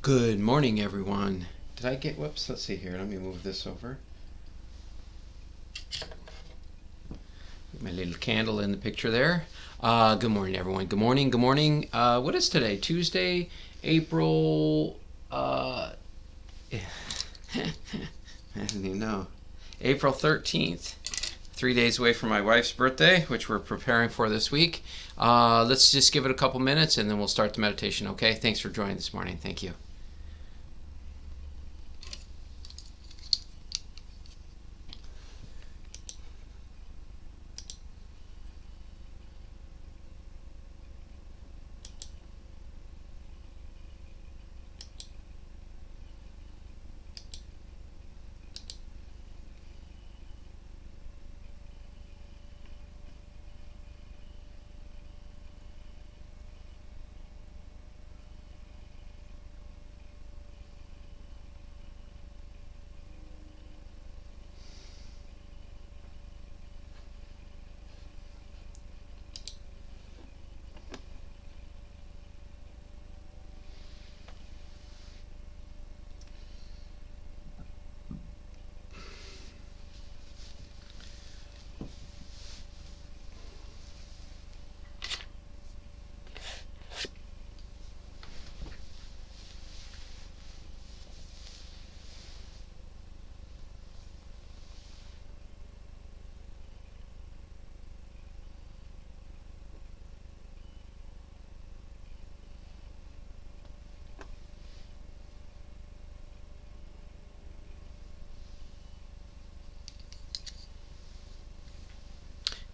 Good morning, everyone. Whoops, let's see here. Let me move this over. Get my little candle in the picture there. Good morning, everyone. Good morning, good morning. What is today? Tuesday, April, I don't even know. April 13th. 3 days away from my wife's birthday, which we're preparing for this week. Let's just give it a couple minutes and then we'll start the meditation, okay? Thanks for joining this morning. Thank you.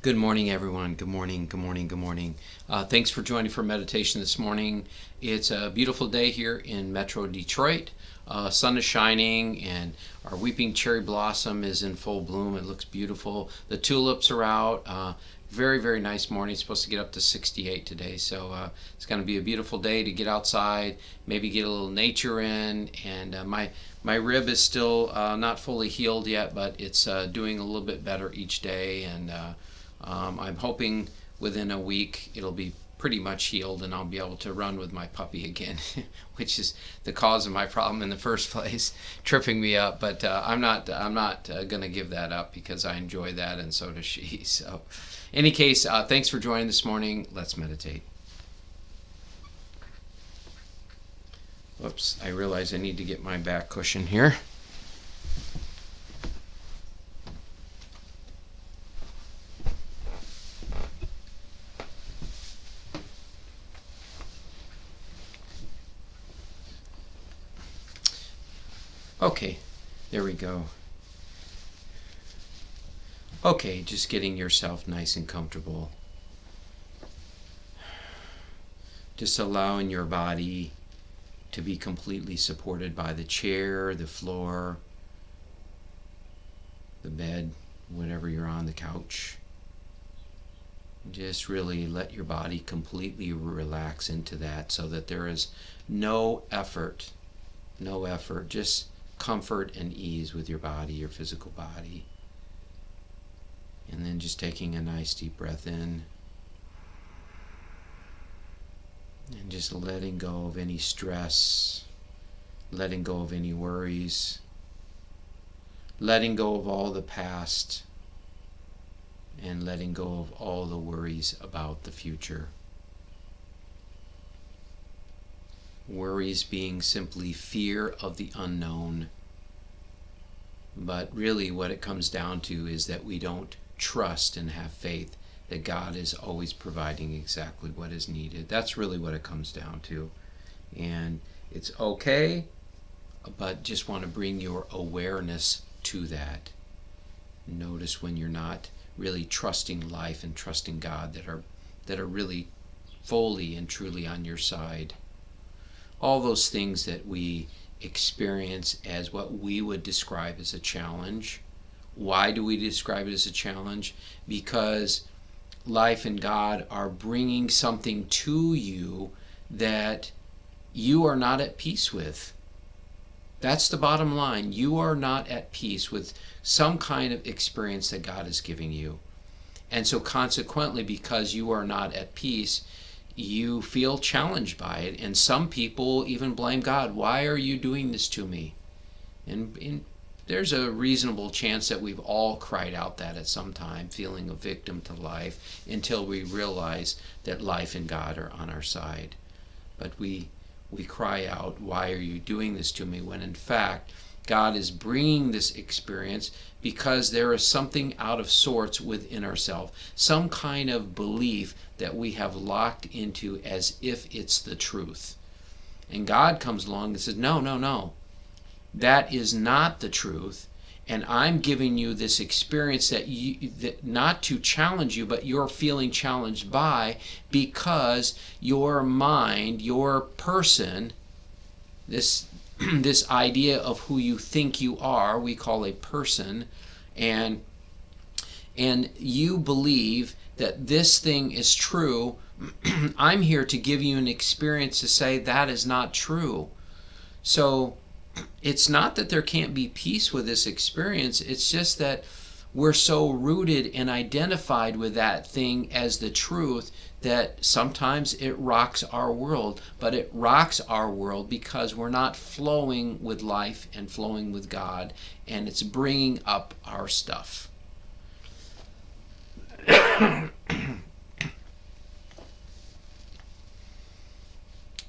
Good morning, everyone. Good morning, good morning, good morning. Thanks for joining for meditation this morning. It's a beautiful day here in Metro Detroit. Sun is shining and our weeping cherry blossom is in full bloom. It looks beautiful. The tulips are out. Very, very nice morning. It's supposed to get up to 68 today. So it's going to be a beautiful day to get outside, maybe get a little nature in. And my rib is still not fully healed yet, but it's doing a little bit better each day. And I'm hoping within a week it'll be pretty much healed and I'll be able to run with my puppy again, which is the cause of my problem in the first place, tripping me up. But I'm not going to give that up because I enjoy that and so does she. So, in any case, thanks for joining this morning. Let's meditate. Whoops! I realize I need to get my back cushion here. Okay, there we go. Okay, just getting yourself nice and comfortable. Just allowing your body to be completely supported by the chair, the floor, the bed, whatever you're on, the couch. Just really let your body completely relax into that so that there is no effort, just comfort and ease with your body, your physical body. And then just taking a nice deep breath in and just letting go of any stress, letting go of any worries, letting go of all the past, and letting go of all the worries about the future. Worries being simply fear of the unknown. But really what it comes down to is that we don't trust and have faith that God is always providing exactly what is needed. That's really what it comes down to. And it's okay, but just want to bring your awareness to that. Notice when you're not really trusting life and trusting God that are really fully and truly on your side. All those things that we experience as what we would describe as a challenge. Why do we describe it as a challenge? Because life and God are bringing something to you that you are not at peace with. That's the bottom line. You are not at peace with some kind of experience that God is giving you. And so consequently, because you are not at peace, you feel challenged by it. And some people even blame God. Why are you doing this to me? And there's a reasonable chance that we've all cried out that at some time, feeling a victim to life, until we realize that life and God are on our side. But we cry out, why are you doing this to me? When in fact, God is bringing this experience because there is something out of sorts within ourselves, some kind of belief that we have locked into as if it's the truth. And God comes along and says, no, no, no. That is not the truth, and I'm giving you this experience that not to challenge you, but you're feeling challenged by, because your mind, your person, this this idea of who you think you are, we call a person, and you believe that this thing is true. I'm here to give you an experience to say that is not true. So it's not that there can't be peace with this experience. It's just that we're so rooted and identified with that thing as the truth that sometimes it rocks our world. But it rocks our world because we're not flowing with life and flowing with God, and it's bringing up our stuff.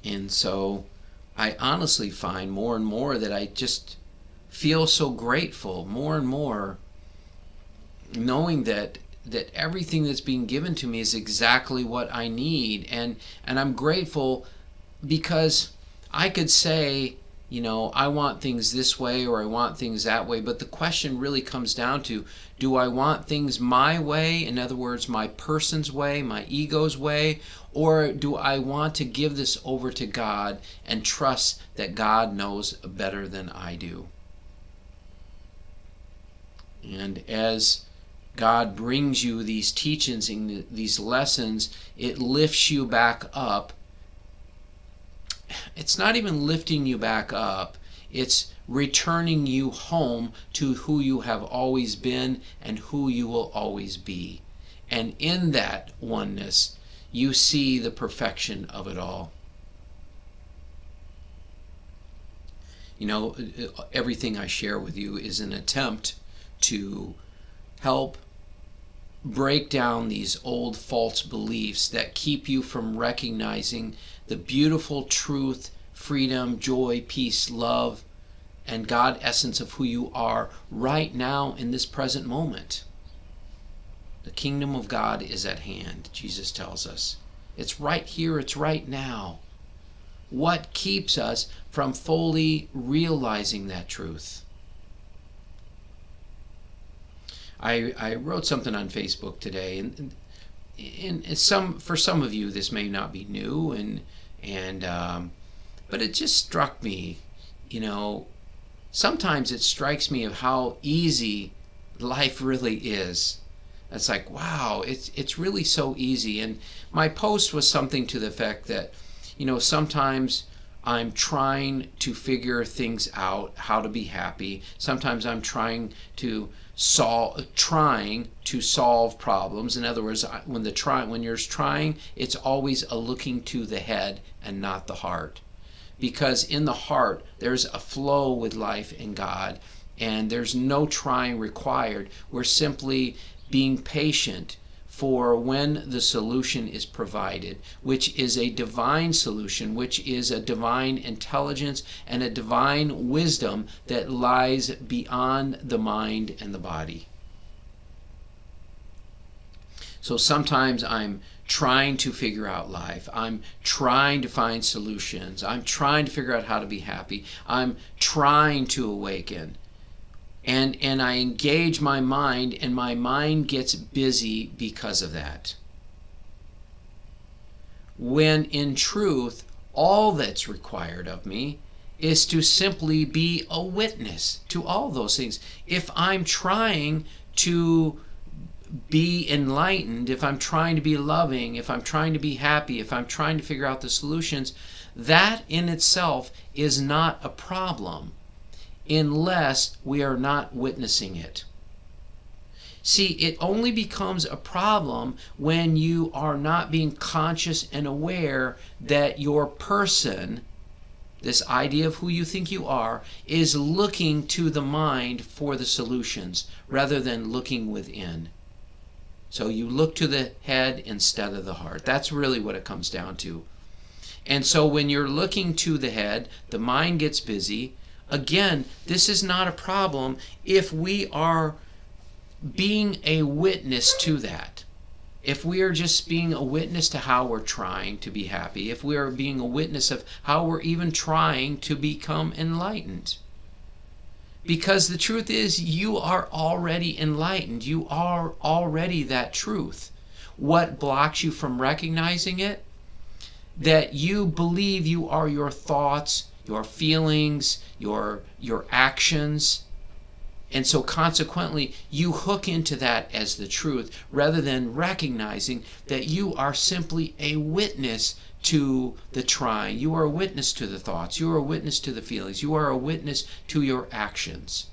And so I honestly find more and more that I just feel so grateful, more and more, knowing that everything that's being given to me is exactly what I need. And I'm grateful because I could say, I want things this way or I want things that way, but the question really comes down to, do I want things my way, in other words, my person's way, my ego's way, or do I want to give this over to God and trust that God knows better than I do? And as God brings you these teachings and these lessons, it lifts you back up. It's not even lifting you back up. It's returning you home to who you have always been and who you will always be. And in that oneness, you see the perfection of it all. Everything I share with you is an attempt to help break down these old false beliefs that keep you from recognizing the beautiful truth, freedom, joy, peace, love, and God essence of who you are right now in this present moment. The kingdom of God is at hand, Jesus tells us. It's right here, it's right now. What keeps us from fully realizing that truth? I wrote something on Facebook today, and for some of you this may not be new, but it just struck me. Sometimes it strikes me of how easy life really is. It's like, wow, it's really so easy. And my post was something to the effect that, sometimes I'm trying to figure things out, how to be happy. Sometimes I'm trying to solve problems. In other words, when you're trying, it's always a looking to the head and not the heart. Because in the heart, there's a flow with life and God, and there's no trying required. We're simply being patient for when the solution is provided, which is a divine solution, which is a divine intelligence and a divine wisdom that lies beyond the mind and the body. So sometimes I'm trying to figure out life. I'm trying to find solutions. I'm trying to figure out how to be happy. I'm trying to awaken. And I engage my mind, and my mind gets busy because of that. When in truth, all that's required of me is to simply be a witness to all those things. If I'm trying to be enlightened, if I'm trying to be loving, if I'm trying to be happy, if I'm trying to figure out the solutions, that in itself is not a problem unless we are not witnessing it. See, it only becomes a problem when you are not being conscious and aware that your person, this idea of who you think you are, is looking to the mind for the solutions rather than looking within. So you look to the head instead of the heart. That's really what it comes down to. And so when you're looking to the head, the mind gets busy. Again, this is not a problem if we are being a witness to that. If we are just being a witness to how we're trying to be happy, if we are being a witness of how we're even trying to become enlightened. Because the truth is, you are already enlightened. You are already that truth. What blocks you from recognizing it? That you believe you are your thoughts, your feelings, your actions. And so consequently, you hook into that as the truth rather than recognizing that you are simply a witness to the trying. You are a witness to the thoughts. You are a witness to the feelings. You are a witness to your actions.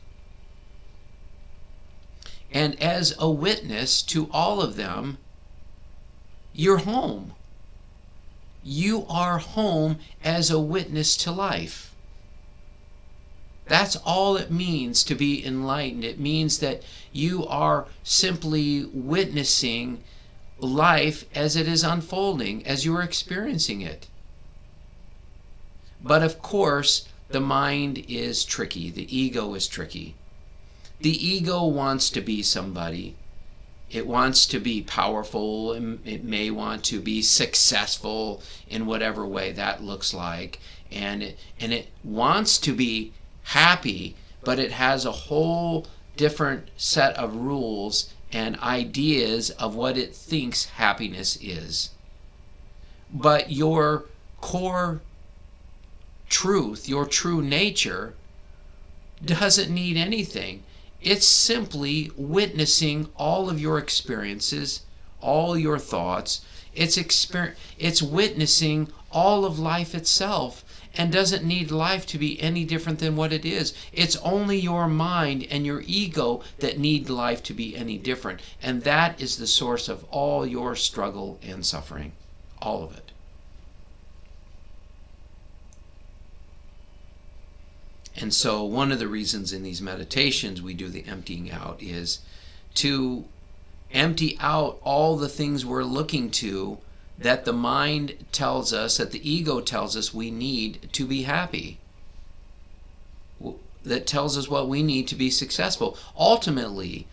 And as a witness to all of them, you're home. You are home as a witness to life. That's all it means to be enlightened. It means that you are simply witnessing life as it is unfolding, as you are experiencing it. But of course, the mind is tricky. The ego is tricky. The ego wants to be somebody. It wants to be powerful. It may want to be successful in whatever way that looks like. And it wants to be happy, but it has a whole different set of rules and ideas of what it thinks happiness is. But your core truth, your true nature, doesn't need anything. It's simply witnessing all of your experiences, all your thoughts. It's witnessing all of life itself, and doesn't need life to be any different than what it is. It's only your mind and your ego that need life to be any different. And that is the source of all your struggle and suffering. All of it. And so one of the reasons in these meditations we do the emptying out is to empty out all the things we're looking to that the mind tells us, that the ego tells us we need to be happy. That tells us what we need to be successful. Ultimately,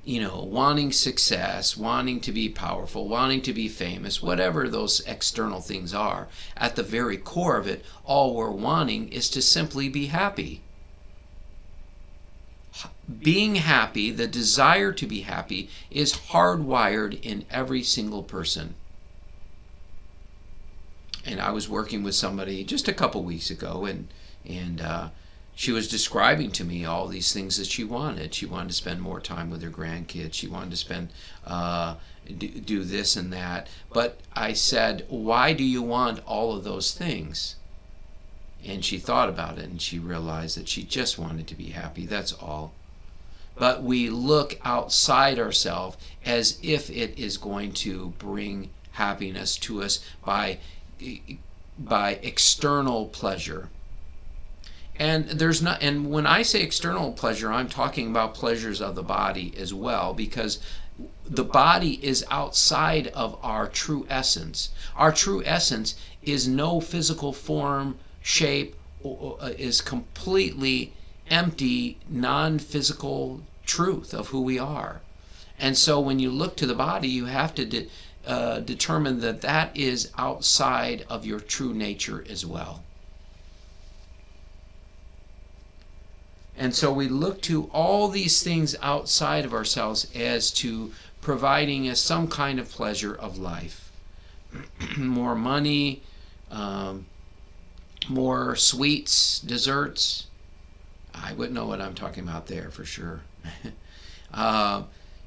wanting success, wanting to be powerful, wanting to be famous, whatever those external things are, at the very core of it, all we're wanting is to simply be happy. Being happy, the desire to be happy, is hardwired in every single person. And I was working with somebody just a couple weeks ago, and she was describing to me all these things that she wanted. She wanted to spend more time with her grandkids. She wanted to spend do this and that. But I said, why do you want all of those things? And she thought about it, and she realized that she just wanted to be happy. That's all. But we look outside ourselves as if it is going to bring happiness to us by external pleasure. And when I say external pleasure, I'm talking about pleasures of the body as well, because the body is outside of our true essence. Our true essence is no physical form, shape, is completely empty, non-physical truth of who we are. And so when you look to the body, you have to determine that is outside of your true nature as well. And so we look to all these things outside of ourselves as to providing us some kind of pleasure of life. More money, more sweets, desserts. I wouldn't know what I'm talking about there for sure.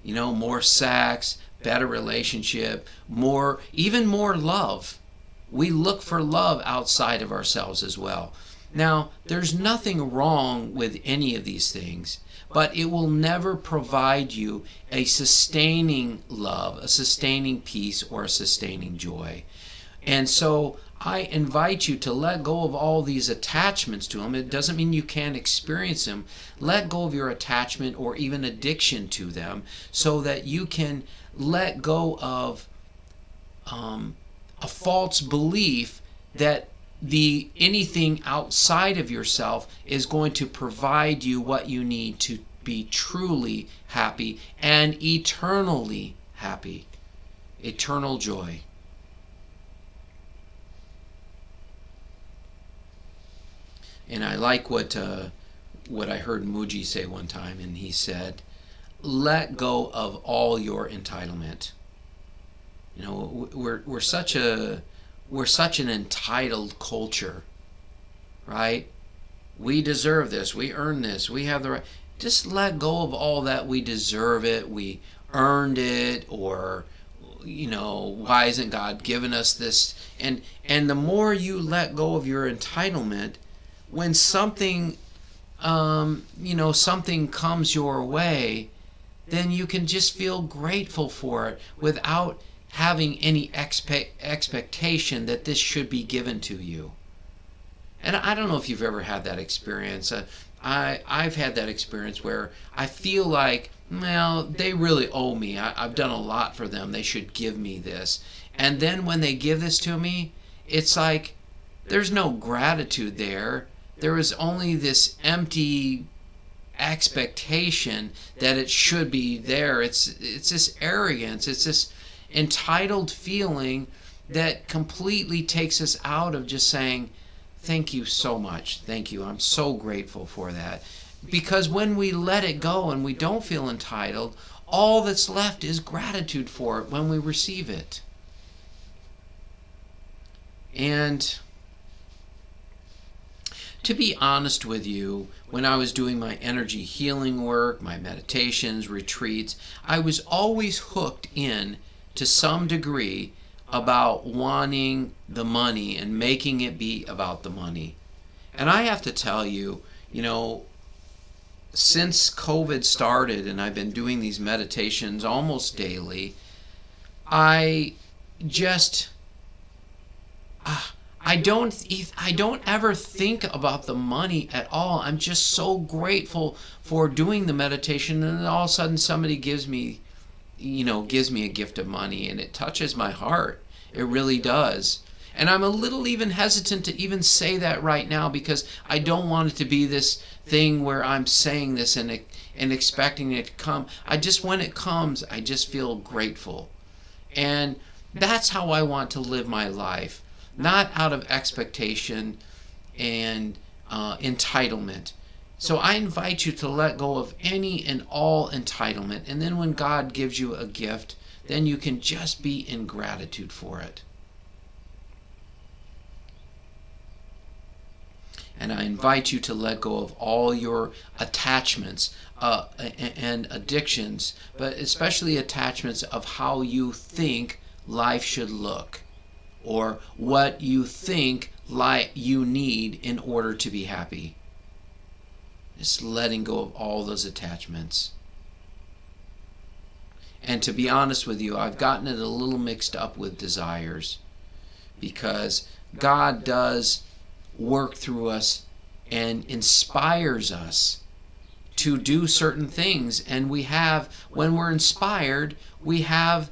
More sex, better relationship, even more love. We look for love outside of ourselves as well. Now, there's nothing wrong with any of these things, but it will never provide you a sustaining love, a sustaining peace, or a sustaining joy. And so I invite you to let go of all these attachments to them. It doesn't mean you can't experience them. Let go of your attachment or even addiction to them so that you can let go of a false belief that anything outside of yourself is going to provide you what you need to be truly happy and eternally happy. Eternal joy. And I like what I heard Muji say one time, and he said, "Let go of all your entitlement." You know, we're such an entitled culture, right? We deserve this. We earn this. We have the right. Just let go of all that. We deserve it. We earned it, or why isn't God giving us this? And the more you let go of your entitlement, when something something comes your way, then you can just feel grateful for it without having any expectation that this should be given to you. And I don't know if you've ever had that experience. I've had that experience where I feel like, well, they really owe me. I've done a lot for them. They should give me this. And then when they give this to me, it's like there's no gratitude there. There is only this empty expectation that it should be there. It's this arrogance. It's this entitled feeling that completely takes us out of just saying, thank you so much. Thank you. I'm so grateful for that. Because when we let it go and we don't feel entitled, all that's left is gratitude for it when we receive it. And to be honest with you, when I was doing my energy healing work, my meditations, retreats, I was always hooked in to some degree about wanting the money and making it be about the money. And I have to tell you, since COVID started and I've been doing these meditations almost daily, I don't ever think about the money at all. I'm just so grateful for doing the meditation, and then all of a sudden somebody gives me a gift of money, and it touches my heart. It really does. And I'm a little even hesitant to even say that right now, because I don't want it to be this thing where I'm saying this and expecting it to come. When it comes, I just feel grateful. And that's how I want to live my life. Not out of expectation and entitlement. So I invite you to let go of any and all entitlement. And then when God gives you a gift, then you can just be in gratitude for it. And I invite you to let go of all your attachments and addictions, but especially attachments of how you think life should look, or what you think you need in order to be happy. Just letting go of all those attachments. And to be honest with you, I've gotten it a little mixed up with desires, because God does work through us and inspires us to do certain things. And when we're inspired, we have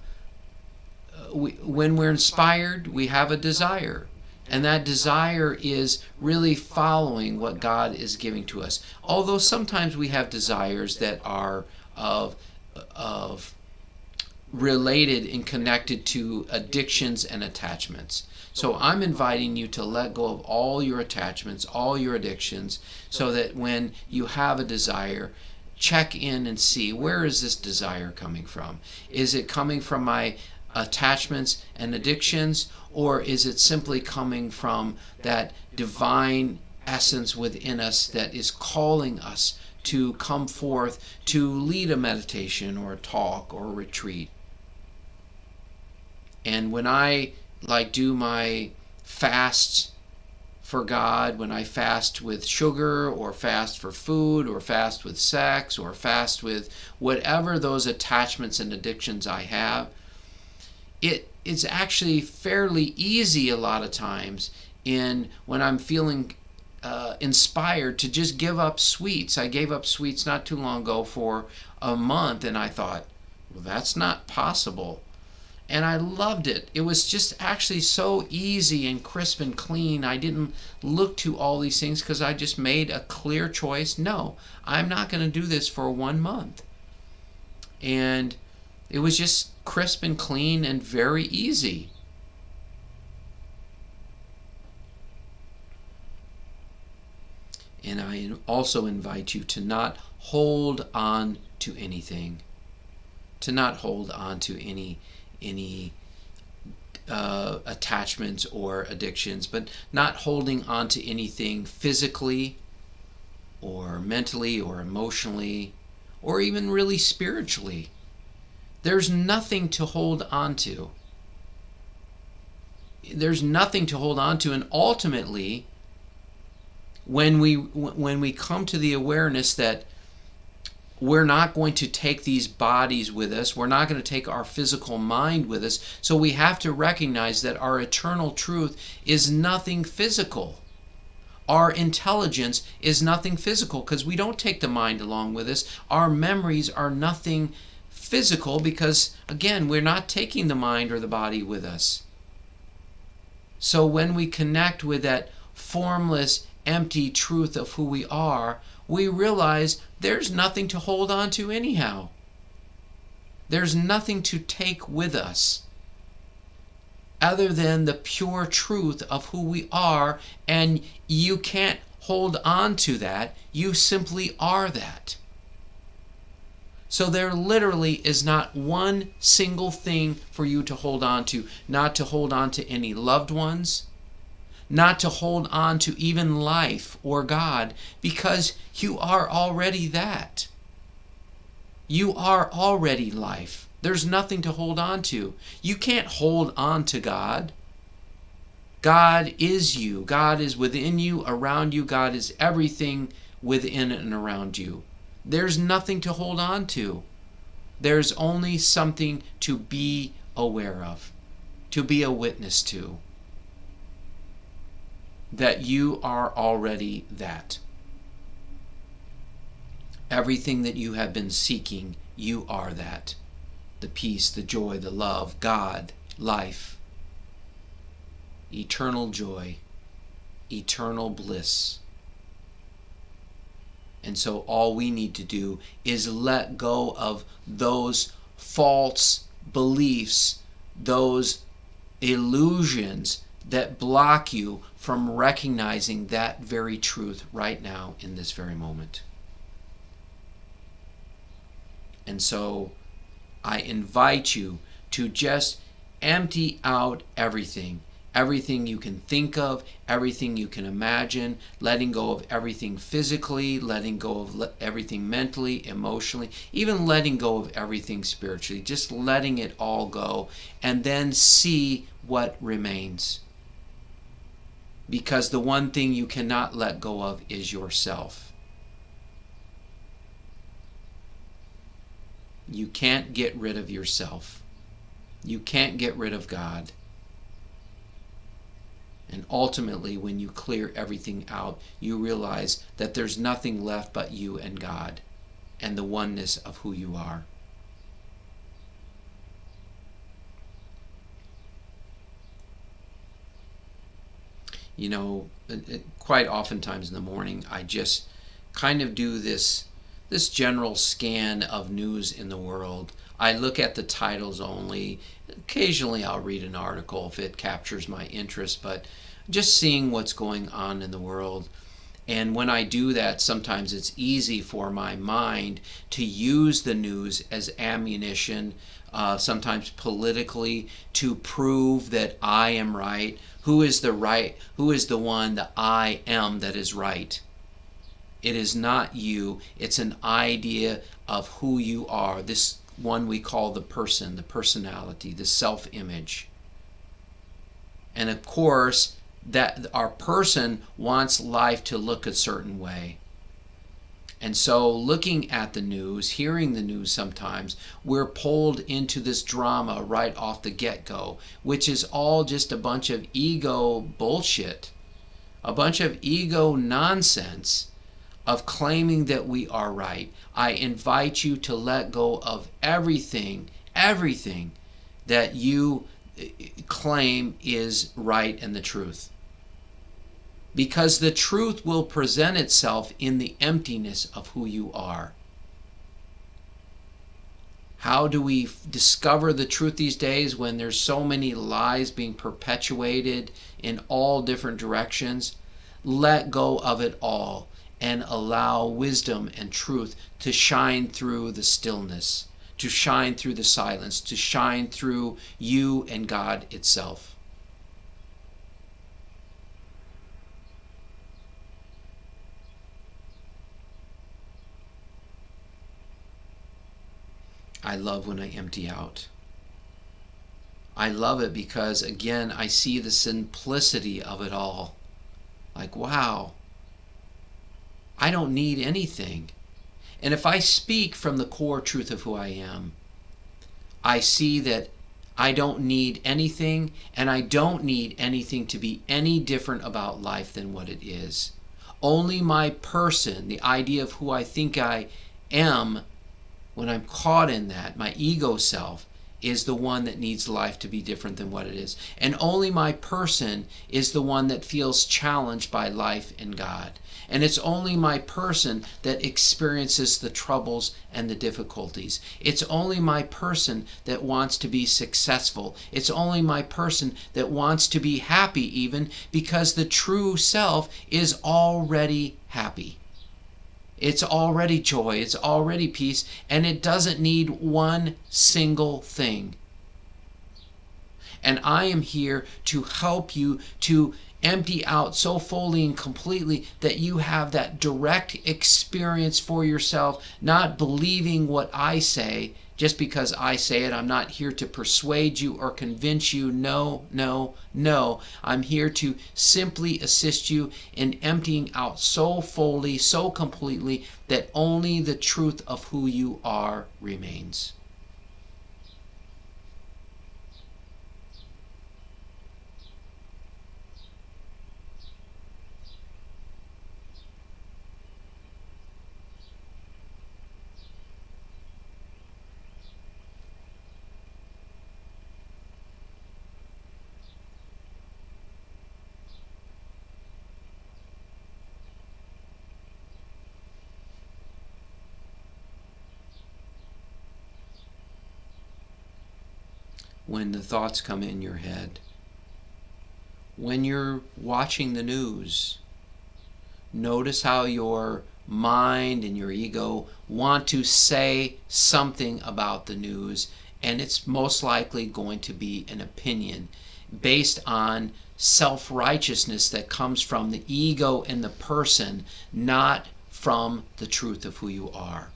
a desire. And that desire is really following what God is giving to us. Although sometimes we have desires that are of related and connected to addictions and attachments. So I'm inviting you to let go of all your attachments, all your addictions, so that when you have a desire, check in and see, where is this desire coming from? Is it coming from my attachments and addictions, or is it simply coming from that divine essence within us that is calling us to come forth to lead a meditation or a talk or a retreat? And when I do my fasts for God, when I fast with sugar, or fast for food, or fast with sex, or fast with whatever those attachments and addictions I have, it's actually fairly easy a lot of times when I'm feeling inspired to just give up sweets. I gave up sweets not too long ago for a month, and I thought, well, that's not possible. And I loved it. It was just actually so easy and crisp and clean. I didn't look to all these things because I just made a clear choice. No, I'm not going to do this for 1 month. And it was just crisp and clean and very easy. And I also invite you to not hold on to anything, to not hold on to any attachments or addictions, but not holding on to anything physically or mentally or emotionally or even really spiritually. There's nothing to hold on to. There's nothing to hold on to, and ultimately, when we come to the awareness that we're not going to take these bodies with us, we're not going to take our physical mind with us, so we have to recognize that our eternal truth is nothing physical. Our intelligence is nothing physical because we don't take the mind along with us. Our memories are nothing physical because, again, we're not taking the mind or the body with us. So when we connect with that formless, empty truth of who we are, we realize there's nothing to hold on to anyhow. There's nothing to take with us other than the pure truth of who we are, and you can't hold on to that. You simply are that. So there literally is not one single thing for you to hold on to. Not to hold on to any loved ones, not to hold on to even life or God, because you are already that. You are already life. There's nothing to hold on to. You can't hold on to God. God is you. God is within you, around you. God is everything within and around you. There's nothing to hold on to. There's only something to be aware of, to be a witness to. That you are already that. Everything that you have been seeking, you are that. The peace, the joy, the love, God, life, eternal joy, eternal bliss. And so all we need to do is let go of those false beliefs, those illusions that block you from recognizing that very truth right now in this very moment. And so I invite you to just empty out everything. Everything you can think of, everything you can imagine, letting go of everything physically, letting go of everything mentally, emotionally, even letting go of everything spiritually, just letting it all go, and then see what remains. Because the one thing you cannot let go of is yourself. You can't get rid of yourself. You can't get rid of God. And ultimately, when you clear everything out, you realize that there's nothing left but you and God and the oneness of who you are. You know, quite oftentimes in the morning, I just kind of do this general scan of news in the world. I look at the titles only. Occasionally I'll read an article if it captures my interest, but just seeing what's going on in the world. And when I do that, sometimes it's easy for my mind to use the news as ammunition, sometimes politically, to prove that I am right. Who is the one, the I am, that is right? It is not you. It's an idea of who you are. This one we call the person, the personality, the self-image. And of course, that our person wants life to look a certain way. And so looking at the news, hearing the news sometimes, we're pulled into this drama right off the get-go, which is all just a bunch of ego bullshit, a bunch of ego nonsense of claiming that we are right. I invite you to let go of everything that you claim is right and the truth. Because the truth will present itself in the emptiness of who you are. How do we discover the truth these days when there's so many lies being perpetuated in all different directions? Let go of it all and allow wisdom and truth to shine through the stillness, to shine through the silence, to shine through you and God itself. I love when I empty out. I love it because, again, I see the simplicity of it all. Like, wow, I don't need anything. And if I speak from the core truth of who I am, I see that I don't need anything, and I don't need anything to be any different about life than what it is. Only my person, the idea of who I think I am, when I'm caught in that, my ego self, is the one that needs life to be different than what it is. And only my person is the one that feels challenged by life and God. And it's only my person that experiences the troubles and the difficulties. It's only my person that wants to be successful. It's only my person that wants to be happy even, because the true self is already happy. It's already joy, it's already peace, and it doesn't need one single thing. And I am here to help you to empty out so fully and completely that you have that direct experience for yourself, not believing what I say just because I say it. I'm not here to persuade you or convince you. No, no, no. I'm here to simply assist you in emptying out so fully, so completely, that only the truth of who you are remains. When the thoughts come in your head, when you're watching the news, notice how your mind and your ego want to say something about the news, and it's most likely going to be an opinion based on self-righteousness that comes from the ego and the person, not from the truth of who you are.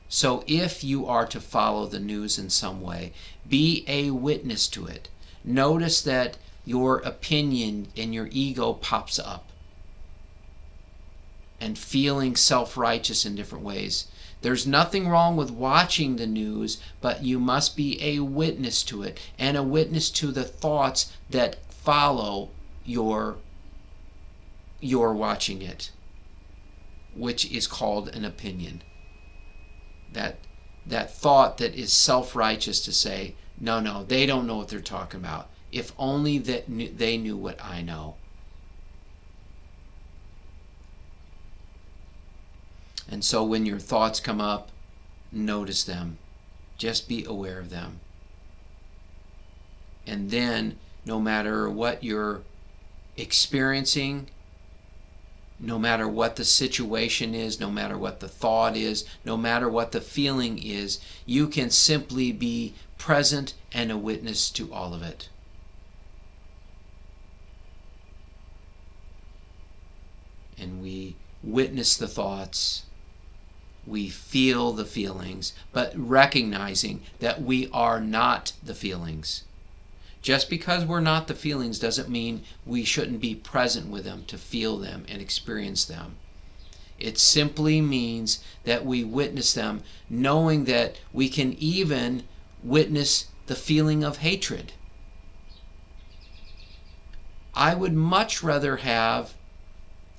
So if you are to follow the news in some way, be a witness to it. Notice that your opinion and your ego pops up, and feeling self-righteous in different ways. There's nothing wrong with watching the news, but you must be a witness to it, and a witness to the thoughts that follow your watching it, which is called an opinion. That thought that is self-righteous to say, no, they don't know what they're talking about. If only that they knew what I know. And so when your thoughts come up, notice them. Just be aware of them. And then, no matter what you're experiencing, no matter what the situation is, no matter what the thought is, no matter what the feeling is, you can simply be present and a witness to all of it. And we witness the thoughts, we feel the feelings, but recognizing that we are not the feelings. Just because we're not the feelings doesn't mean we shouldn't be present with them to feel them and experience them. It simply means that we witness them, knowing that we can even witness the feeling of hatred. I would much rather have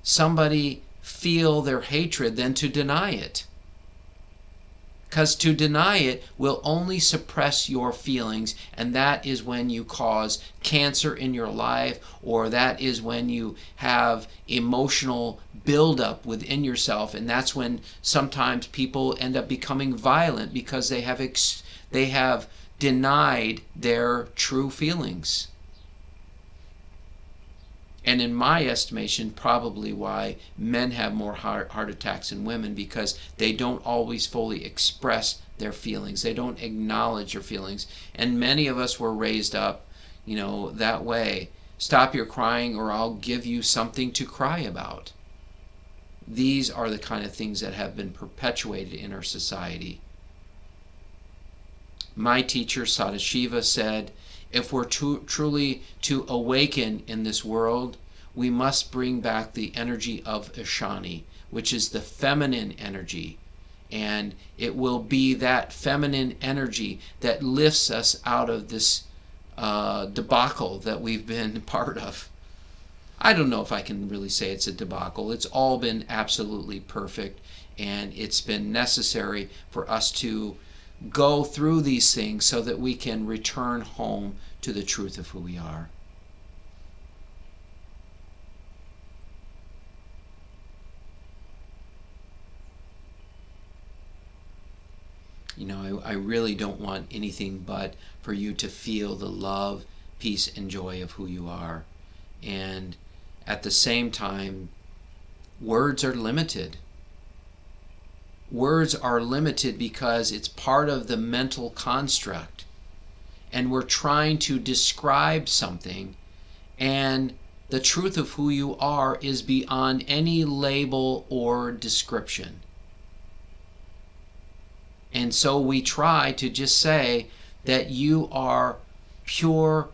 somebody feel their hatred than to deny it. Because to deny it will only suppress your feelings, and that is when you cause cancer in your life, or that is when you have emotional buildup within yourself, and that's when sometimes people end up becoming violent because they have denied their true feelings. And in my estimation, probably why men have more heart attacks than women, because they don't always fully express their feelings. They don't acknowledge their feelings. And many of us were raised up, that way. Stop your crying or I'll give you something to cry about. These are the kind of things that have been perpetuated in our society. My teacher, Sadashiva, said, if we're truly to awaken in this world, we must bring back the energy of Ishani, which is the feminine energy. And it will be that feminine energy that lifts us out of this debacle that we've been part of. I don't know if I can really say it's a debacle. It's all been absolutely perfect, and it's been necessary for us to go through these things so that we can return home to the truth of who we are. I really don't want anything but for you to feel the love, peace, and joy of who you are. And at the same time, words are limited. Words are limited because it's part of the mental construct. And we're trying to describe something, and the truth of who you are is beyond any label or description. And so we try to just say that you are pure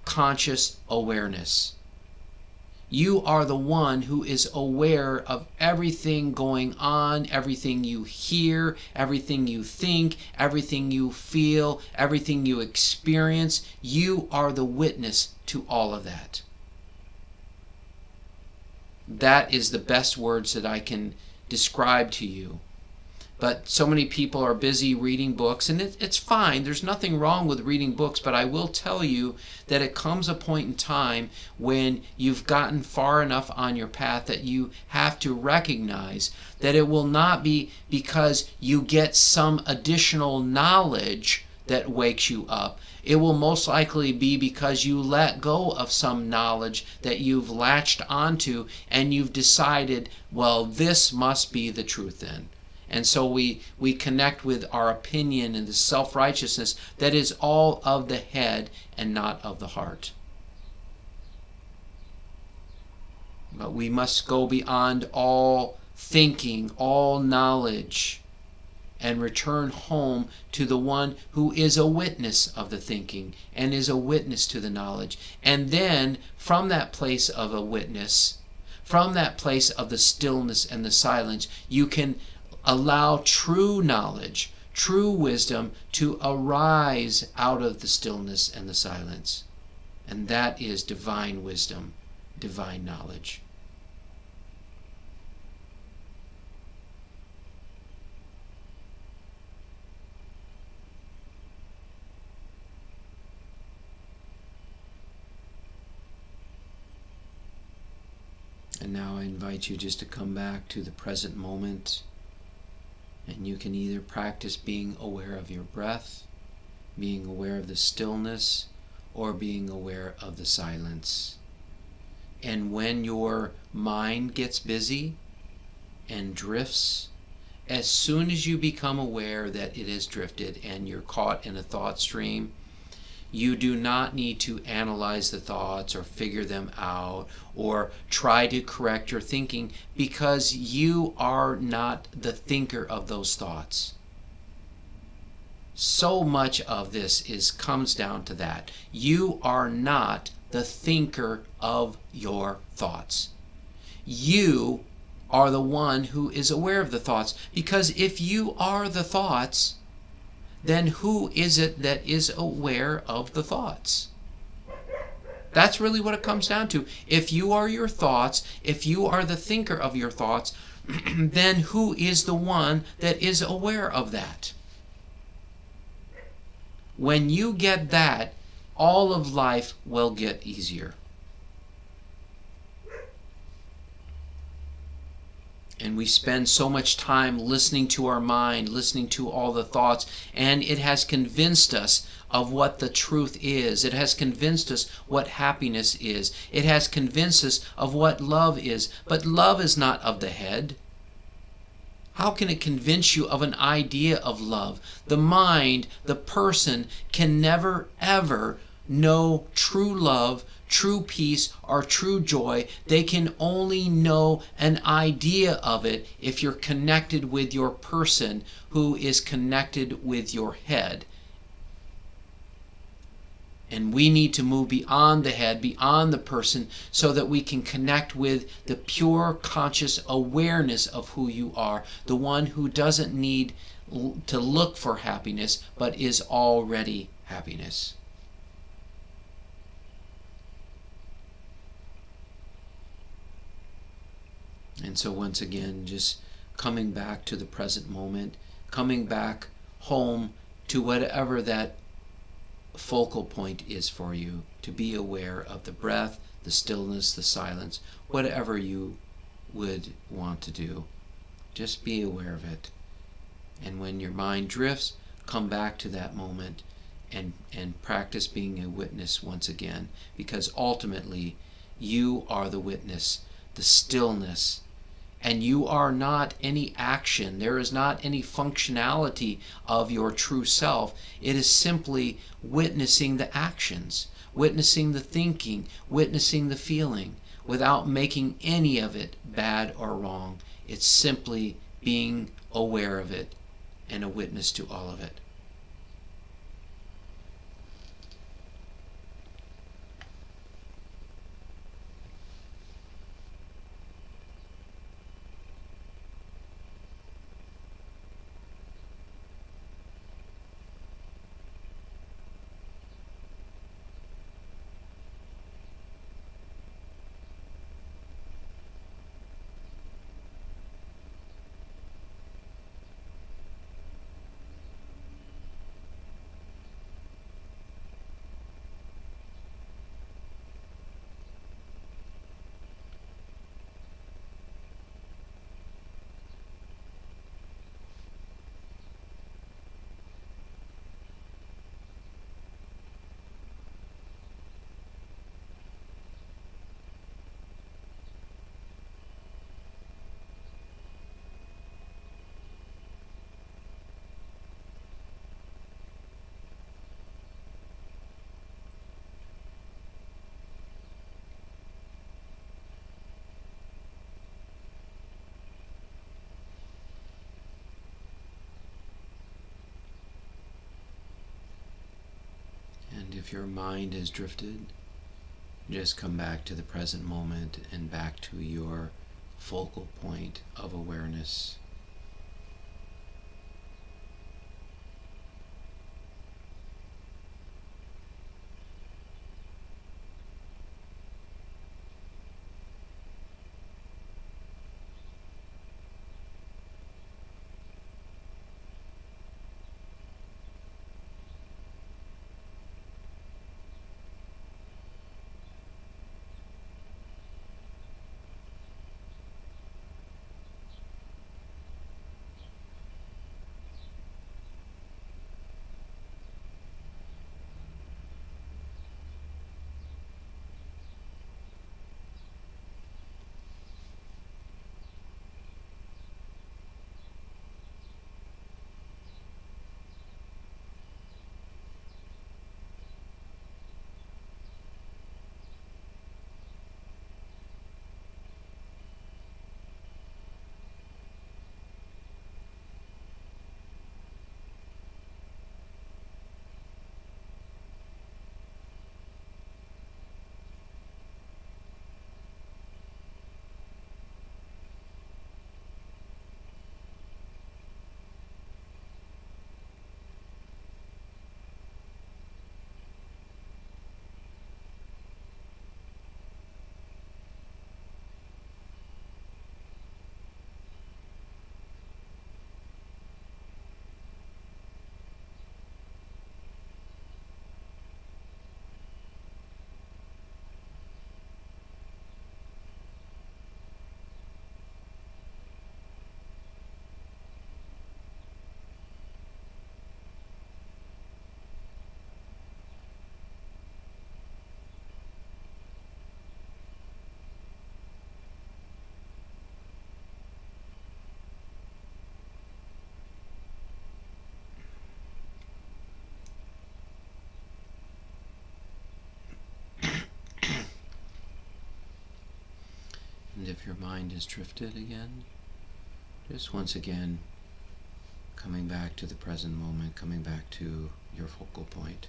conscious awareness. You are the one who is aware of everything going on, everything you hear, everything you think, everything you feel, everything you experience. You are the witness to all of that. That is the best words that I can describe to you. But so many people are busy reading books, and it's fine. There's nothing wrong with reading books, but I will tell you that it comes a point in time when you've gotten far enough on your path that you have to recognize that it will not be because you get some additional knowledge that wakes you up. It will most likely be because you let go of some knowledge that you've latched onto, and you've decided, well, this must be the truth then. And so we connect with our opinion and the self-righteousness that is all of the head and not of the heart. But we must go beyond all thinking, all knowledge, and return home to the one who is a witness of the thinking and is a witness to the knowledge. And then from that place of a witness, from that place of the stillness and the silence, you can allow true knowledge, true wisdom to arise out of the stillness and the silence. And that is divine wisdom, divine knowledge. And now I invite you just to come back to the present moment. And you can either practice being aware of your breath, being aware of the stillness, or being aware of the silence. And when your mind gets busy and drifts, as soon as you become aware that it has drifted and you're caught in a thought stream, you do not need to analyze the thoughts or figure them out or try to correct your thinking, because you are not the thinker of those thoughts. So much of this comes down to that. You are not the thinker of your thoughts. You are the one who is aware of the thoughts. Because if you are the thoughts, then who is it that is aware of the thoughts? That's really what it comes down to. If you are your thoughts, if you are the thinker of your thoughts, then who is the one that is aware of that? When you get that, all of life will get easier. And we spend so much time listening to our mind, listening to all the thoughts, and it has convinced us of what the truth is. It has convinced us what happiness is. It has convinced us of what love is. But love is not of the head. How can it convince you of an idea of love? The mind, the person, can never ever know true love, true peace, or true joy. They can only know an idea of it if you're connected with your person who is connected with your head. And we need to move beyond the head, beyond the person, so that we can connect with the pure conscious awareness of who you are, the one who doesn't need to look for happiness, but is already happiness. And so once again, just coming back to the present moment, coming back home to whatever that focal point is for you, to be aware of the breath, the stillness, the silence, whatever you would want to do. Just be aware of it. And when your mind drifts, come back to that moment and practice being a witness once again, because ultimately you are the witness, the stillness. And you are not any action. There is not any functionality of your true self. It is simply witnessing the actions, witnessing the thinking, witnessing the feeling, without making any of it bad or wrong. It's simply being aware of it and a witness to all of it. And if your mind has drifted, just come back to the present moment and back to your focal point of awareness. And if your mind has drifted again, just once again coming back to the present moment, coming back to your focal point.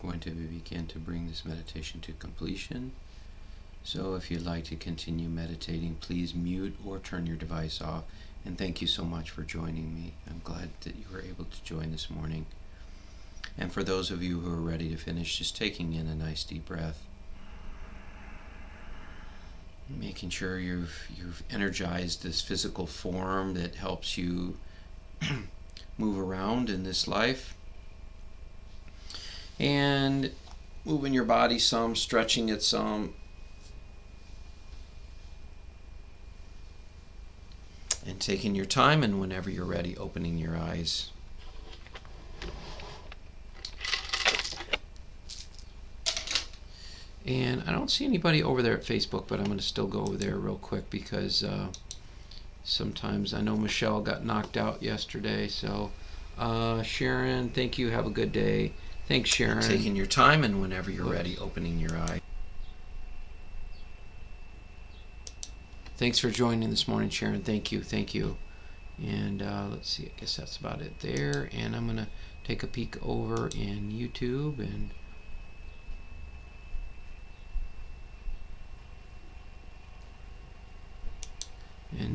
going to begin to bring this meditation to completion. So if you'd like to continue meditating, please mute or turn your device off. And thank you so much for joining me. I'm glad that you were able to join this morning. And for those of you who are ready to finish, just taking in a nice deep breath. Making sure you've energized this physical form that helps you move around in this life. And moving your body some, stretching it some. And taking your time, and whenever you're ready, opening your eyes. And I don't see anybody over there at Facebook, but I'm going to still go over there real quick because sometimes I know Michelle got knocked out yesterday. So Sharon, thank you. Have a good day. Thanks, Sharon. Taking your time, and whenever you're ready, opening your eye. Thanks for joining this morning, Sharon. Thank you. Thank you. And let's see. I guess that's about it there. And I'm going to take a peek over in YouTube and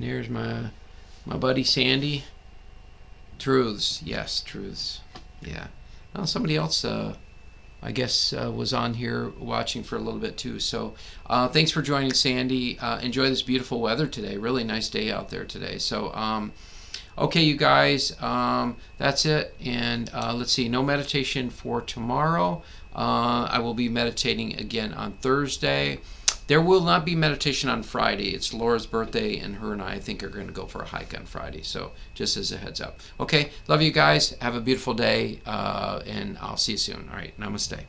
there's my buddy Sandy. Truths. Yes, truths. Yeah. Well, somebody else, I guess, was on here watching for a little bit too. So thanks for joining, Sandy. Enjoy this beautiful weather today. Really nice day out there today. So, okay, you guys, that's it. And let's see, no meditation for tomorrow. I will be meditating again on Thursday. There will not be meditation on Friday. It's Laura's birthday, and her and I think are going to go for a hike on Friday. So just as a heads up. Okay, love you guys. Have a beautiful day, and I'll see you soon. All right, namaste.